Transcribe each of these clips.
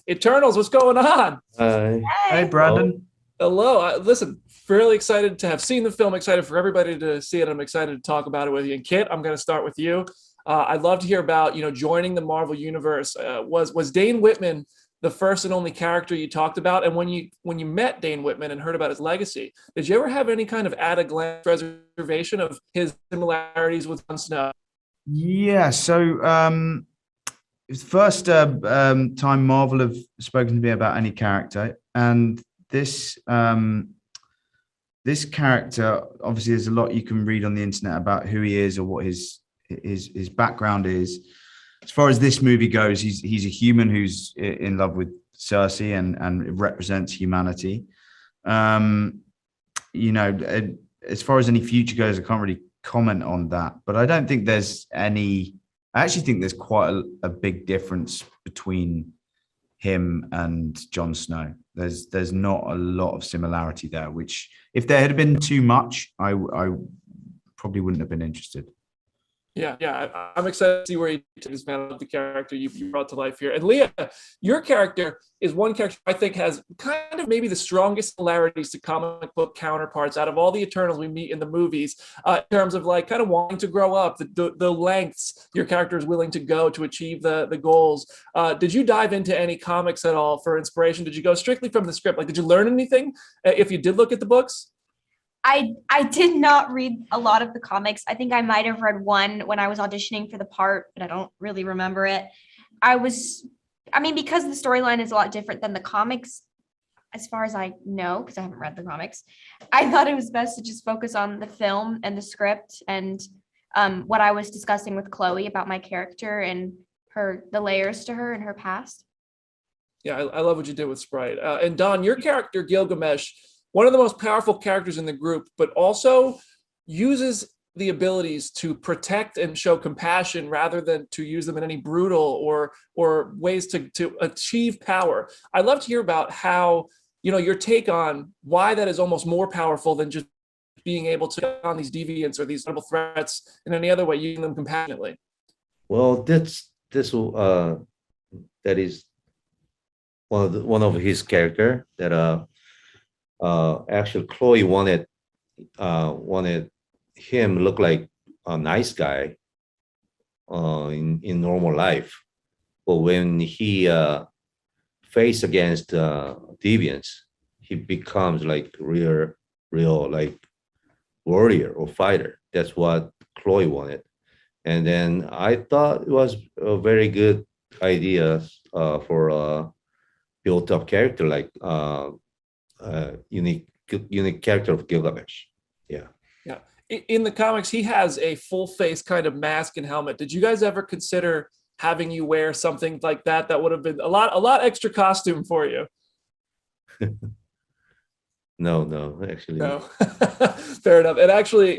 Eternals, what's going on? Hey, Brandon. Hello. Listen, fairly excited to have seen the film, excited for everybody to see it. I'm excited to talk about it with you. And Kit, I'm going to start with you. I'd love to hear about, joining the Marvel Universe. Was Dane Whitman the first and only character you talked about? And when you met Dane Whitman and heard about his legacy, did you ever have any kind of at a glance reservation of his similarities with Jon Snow? Yeah, so it's the first time Marvel have spoken to me about any character, and this this character, obviously, there's a lot you can read on the internet about who he is or what his background is. As far as this movie goes, he's a human who's in love with Cersei and it represents humanity. As far as any future goes, I can't really comment on that, but I don't think there's any. I actually think there's quite a big difference between him and Jon Snow. There's not a lot of similarity there, which if there had been too much, I probably wouldn't have been interested. Yeah, I'm excited to see where you take this man of the character you brought to life here. And Lia, your character is one character I think has kind of maybe the strongest similarities to comic book counterparts out of all the Eternals we meet in the movies, in terms of like kind of wanting to grow up, the lengths your character is willing to go to achieve the goals. Did you dive into any comics at all for inspiration? Did you go strictly from the script? Like, did you learn anything if you did look at the books? I did not read a lot of the comics. I think I might have read one when I was auditioning for the part, but I don't really remember it. Because the storyline is a lot different than the comics, as far as I know, because I haven't read the comics, I thought it was best to just focus on the film and the script and what I was discussing with Chloe about my character and the layers to her and her past. Yeah, I love what you did with Sprite. And Don, your character, Gilgamesh, one of the most powerful characters in the group, but also uses the abilities to protect and show compassion rather than to use them in any brutal or ways to achieve power. I'd love to hear about how, your take on why that is almost more powerful than just being able to take on these deviants or these double threats in any other way, using them compassionately. Well, that is one of his character that actually Chloe wanted him look like a nice guy in normal life, but when he faced against deviants, he becomes like real like warrior or fighter. That's what Chloe wanted, and then I thought it was a very good idea for a built-up character like. Unique character of Gilgamesh. Yeah. In the comics, he has a full face kind of mask and helmet. Did you guys ever consider having you wear something like that? That would have been a lot extra costume for you. No, actually. No. Fair enough. And actually,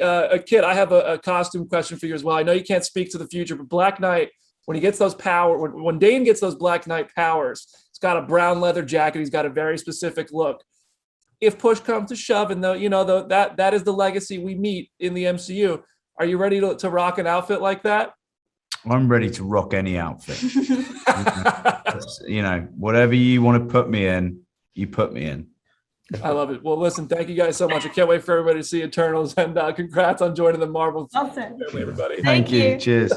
Kit, I have a costume question for you as well. I know you can't speak to the future, but Black Knight, when he gets those when Dane gets those Black Knight powers, he's got a brown leather jacket. He's got a very specific look. If push comes to shove, and that is the legacy we meet in the MCU, are you ready to rock an outfit like that? I'm ready to rock any outfit. Whatever you want to put me in, you put me in. I love it. Well, listen, thank you guys so much. I can't wait for everybody to see Eternals, and congrats on joining the Marvel family, everybody. Thank you. Cheers.